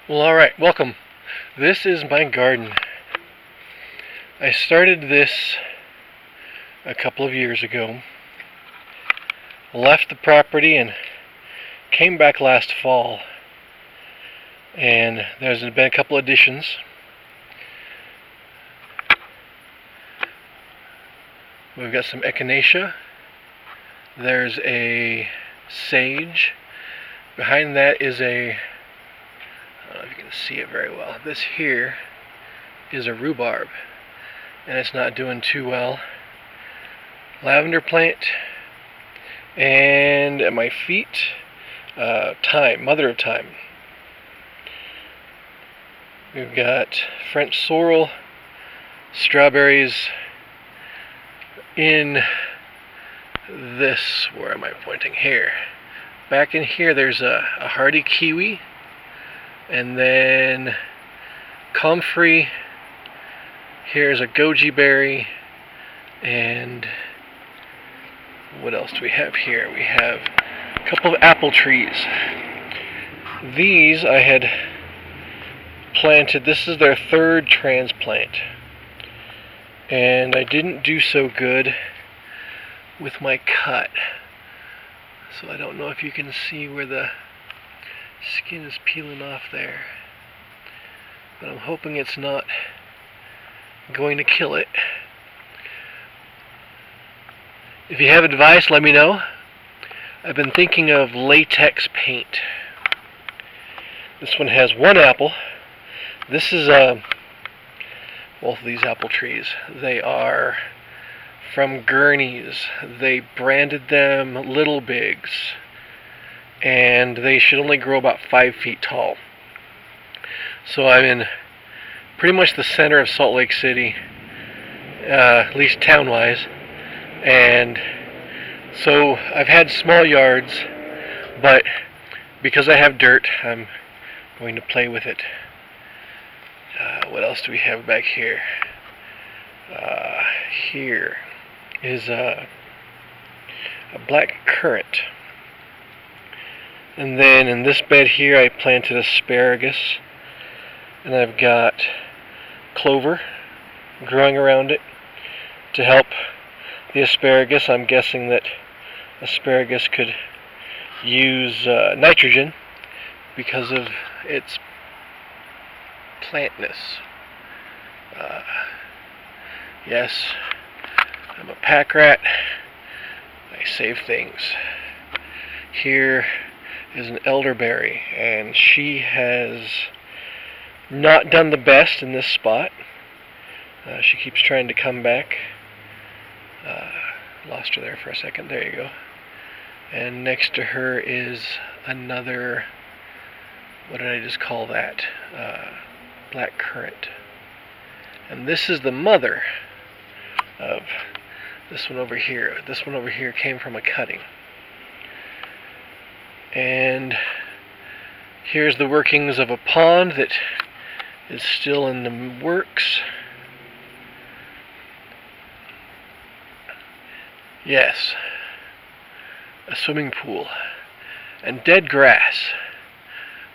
Well, alright, welcome. This is my garden. I started this a couple of years ago, left the property and came back last fall, and there's been a couple additions. We've got some echinacea, there's a sage, behind that is I don't know if you can see it very well. This here is a rhubarb, and it's not doing too well. Lavender plant, and at my feet, thyme, mother of thyme. We've got French sorrel, strawberries in this, where am I pointing here? Back in here there's a hardy kiwi, and then comfrey, here's a goji berry, and what else do we have here? We have a couple of apple trees. These I had planted, this is their third transplant, and I didn't do so good with my cut, so I don't know if you can see where the skin is peeling off there, but I'm hoping it's not going to kill it. If you have advice, let me know. I've been thinking of latex paint. This one has one apple. This is both of these apple trees, they are from Gurney's. They branded them Little Bigs, and they should only grow about 5 feet tall. So I'm in pretty much the center of Salt Lake City, at least town-wise, and so I've had small yards, but because I have dirt, I'm going to play with it. What else do we have back here? Here is a black currant. And then in this bed here I planted asparagus, and I've got clover growing around it to help the asparagus. I'm guessing that asparagus could use nitrogen because of its plantness. Yes, I'm a pack rat. I save things. Here is an elderberry, and she has not done the best in this spot. She keeps trying to come back. Lost her there for a second. There you go. And next to her is another, what did I just call that? Black currant. And this is the mother of this one over here. This one over here came from a cutting. And here's the workings of a pond that is still in the works. Yes, a swimming pool and dead grass.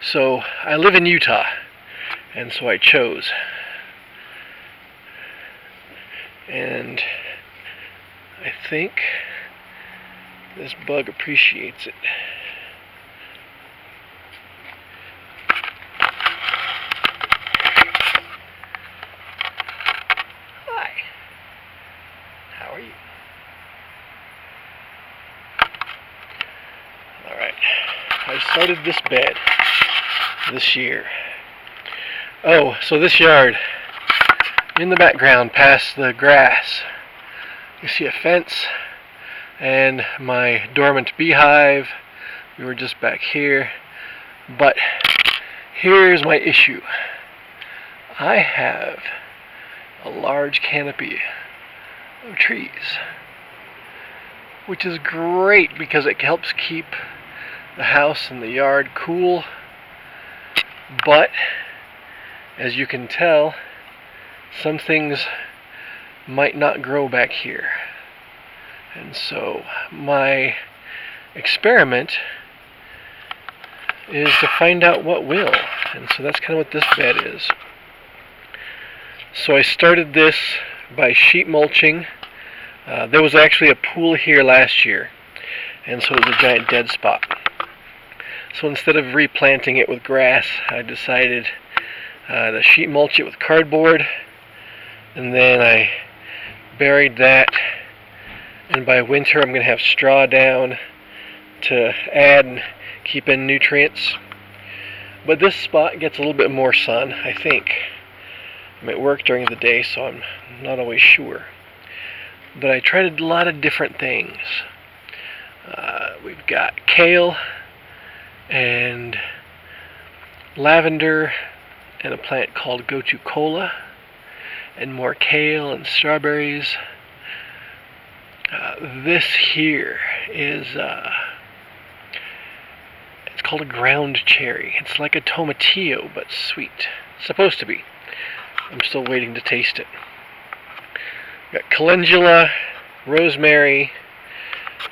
So I live in Utah, and so I chose. And I think this bug appreciates it. Hi. How are you? Alright. I started this bed this year. Oh, so this yard, in the background past the grass, you see a fence and my dormant beehive. We were just back here. But here's my issue. I have a large canopy of trees, which is great because it helps keep the house and the yard cool. But as you can tell, some things might not grow back here. And so my experiment is to find out what will. And so that's kind of what this bed is. So I started this by sheet mulching. There was actually a pool here last year, and so it was a giant dead spot. So instead of replanting it with grass, I decided to sheet mulch it with cardboard, and then I buried that, and by winter I'm going to have straw down to add and keep in nutrients. But this spot gets a little bit more sun, I think. I'm at work during the day, so I'm not always sure. But I tried a lot of different things. We've got kale and lavender and a plant called Gotu Kola, and more kale and strawberries. This here is it's called a ground cherry. It's like a tomatillo, but sweet. It's supposed to be. I'm still waiting to taste it. Got calendula, rosemary,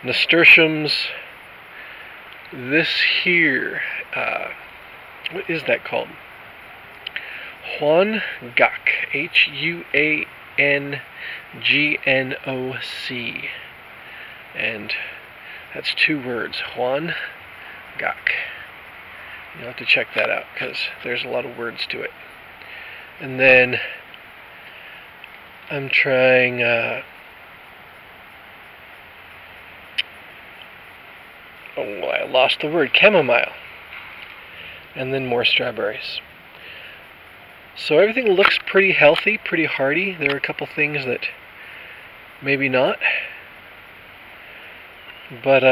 nasturtiums. This here, what is that called? Huang Gok, Huangnoc, and that's 2 words, Huang Gok. You'll have to check that out because there's a lot of words to it. And then I'm trying I lost the word, chamomile, and then more strawberries. So everything looks pretty healthy, pretty hardy. There are a couple things that maybe not. But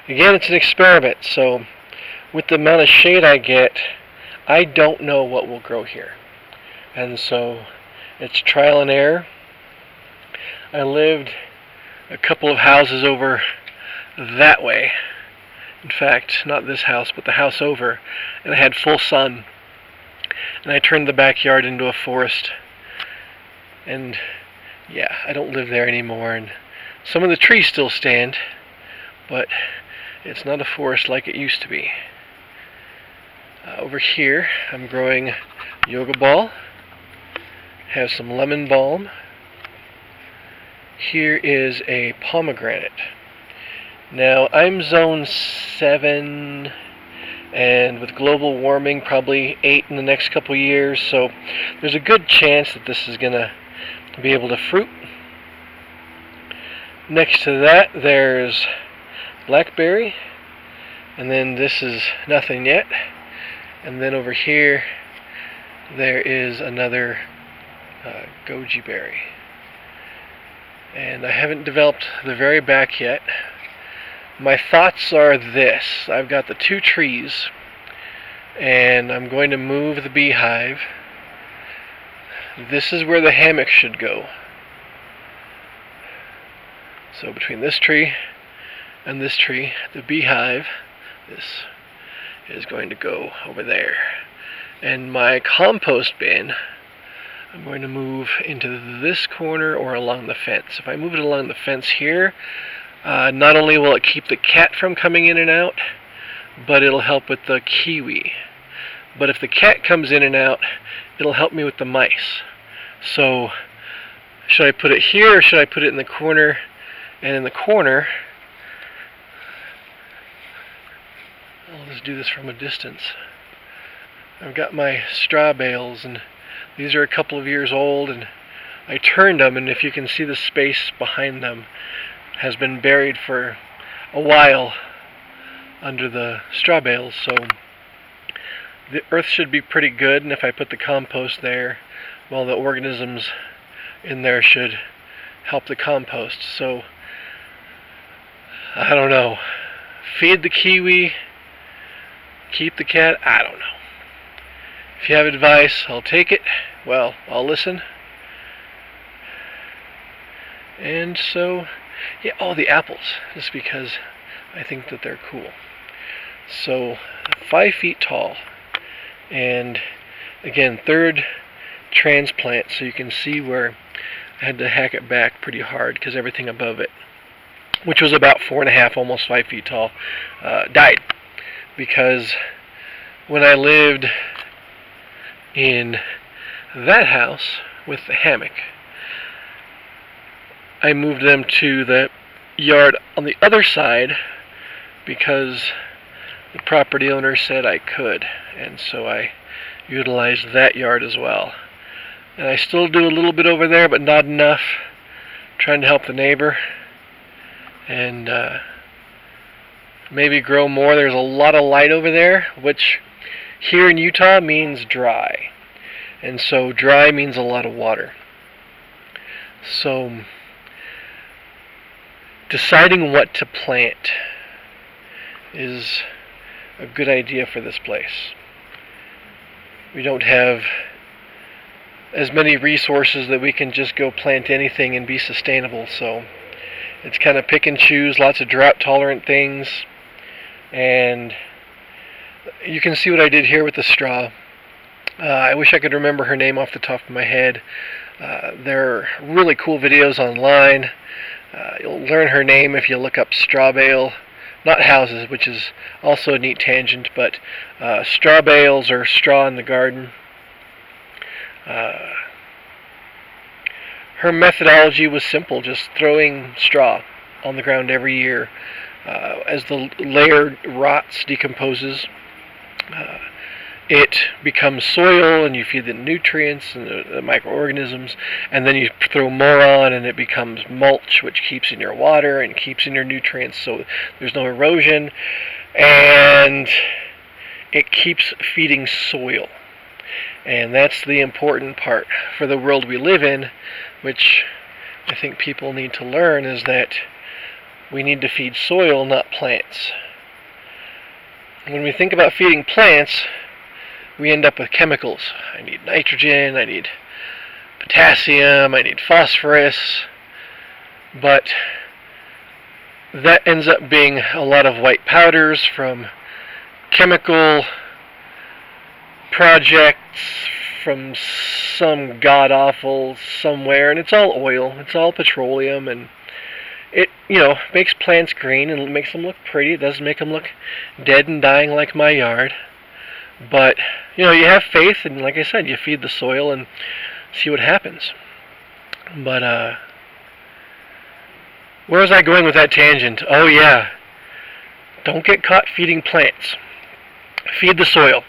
again, it's an experiment, so with the amount of shade I get, I don't know what will grow here. And so it's trial and error. I lived a couple of houses over that way. In fact, not this house, but the house over, and I had full sun. And I turned the backyard into a forest. And yeah, I don't live there anymore, and some of the trees still stand, but it's not a forest like it used to be. Over here, I'm growing yoga ball. Have some lemon balm. Here is a pomegranate. Now, I'm zone 7, and with global warming, probably 8 in the next couple years, so there's a good chance that this is going to be able to fruit. Next to that, there's blackberry, and then this is nothing yet. And then over here, there is another goji berry. And I haven't developed the very back yet. My thoughts are this. I've got the 2 trees, and I'm going to move the beehive. This is where the hammock should go. So between this tree and this tree, the beehive, this is going to go over there. And my compost bin, I'm going to move into this corner or along the fence. If I move it along the fence here, not only will it keep the cat from coming in and out, but it'll help with the kiwi. But if the cat comes in and out, it'll help me with the mice. So, should I put it here or should I put it in the corner? And in the corner, I'll just do this from a distance. I've got my straw bales, and these are a couple of years old, and I turned them, and if you can see the space behind them has been buried for a while under the straw bales, so the earth should be pretty good, and if I put the compost there, well, the organisms in there should help the compost. So I don't know. Feed the kiwi, keep the cat, I don't know. If you have advice, I'll take it. Well, I'll listen. And so, yeah, all the apples, just because I think that they're cool. So, 5 feet tall. And again, 3rd transplant, so you can see where I had to hack it back pretty hard because everything above it, which was about 4.5, almost 5 feet tall, died because when I lived in that house with the hammock, I moved them to the yard on the other side because the property owner said I could, and so I utilized that yard as well. And I still do a little bit over there, but not enough. Trying to help the neighbor and maybe grow more. There's a lot of light over there, which here in Utah means dry, and so dry means a lot of water. So deciding what to plant is a good idea for this place. We don't have as many resources that we can just go plant anything and be sustainable, so it's kind of pick and choose, lots of drought tolerant things. And you can see what I did here with the straw. I wish I could remember her name off the top of my head. There are really cool videos online. You'll learn her name if you look up straw bale. Not houses, which is also a neat tangent, but straw bales or straw in the garden. Her methodology was simple, just throwing straw on the ground every year. As the layer rots, decomposes, it becomes soil, and you feed the nutrients and the microorganisms, and then you throw more on and it becomes mulch, which keeps in your water and keeps in your nutrients so there's no erosion, and it keeps feeding soil. And that's the important part for the world we live in, which I think people need to learn, is that we need to feed soil, not plants. When we think about feeding plants, we end up with chemicals. I need nitrogen, I need potassium, I need phosphorus, but that ends up being a lot of white powders from chemical projects from some god-awful somewhere, and it's all oil, it's all petroleum, and it, makes plants green and makes them look pretty. It doesn't make them look dead and dying like my yard. But, you have faith, and like I said, you feed the soil and see what happens. But, where was I going with that tangent? Oh, yeah. Don't get caught feeding plants. Feed the soil.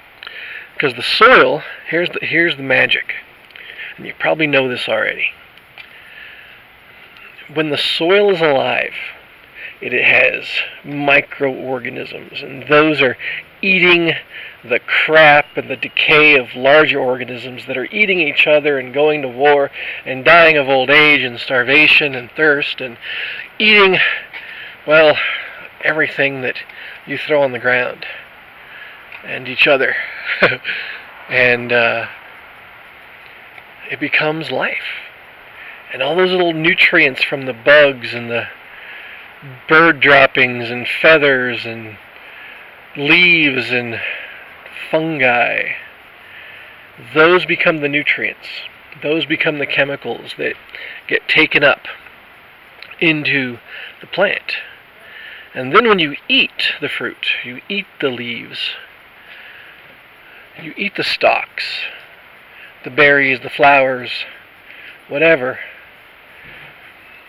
Because the soil, here's the magic. And you probably know this already. When the soil is alive, it has microorganisms, and those are eating the crap and the decay of larger organisms that are eating each other and going to war and dying of old age and starvation and thirst and eating, well, everything that you throw on the ground and each other. And it becomes life. And all those little nutrients from the bugs and the bird droppings and feathers and leaves and fungi, those become the nutrients. Those become the chemicals that get taken up into the plant. And then when you eat the fruit, you eat the leaves, you eat the stalks, the berries, the flowers, whatever,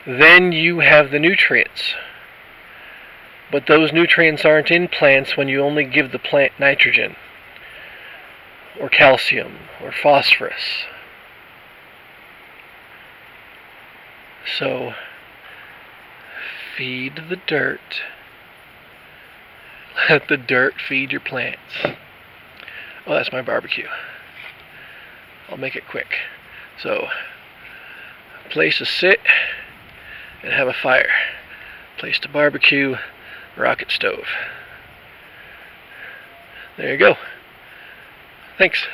then you have the nutrients. But those nutrients aren't in plants when you only give the plant nitrogen, or calcium, or phosphorus. So, feed the dirt. Let the dirt feed your plants. Oh, that's my barbecue. I'll make it quick. So, place to sit and have a fire. Place to barbecue, rocket stove. There you go. Thanks.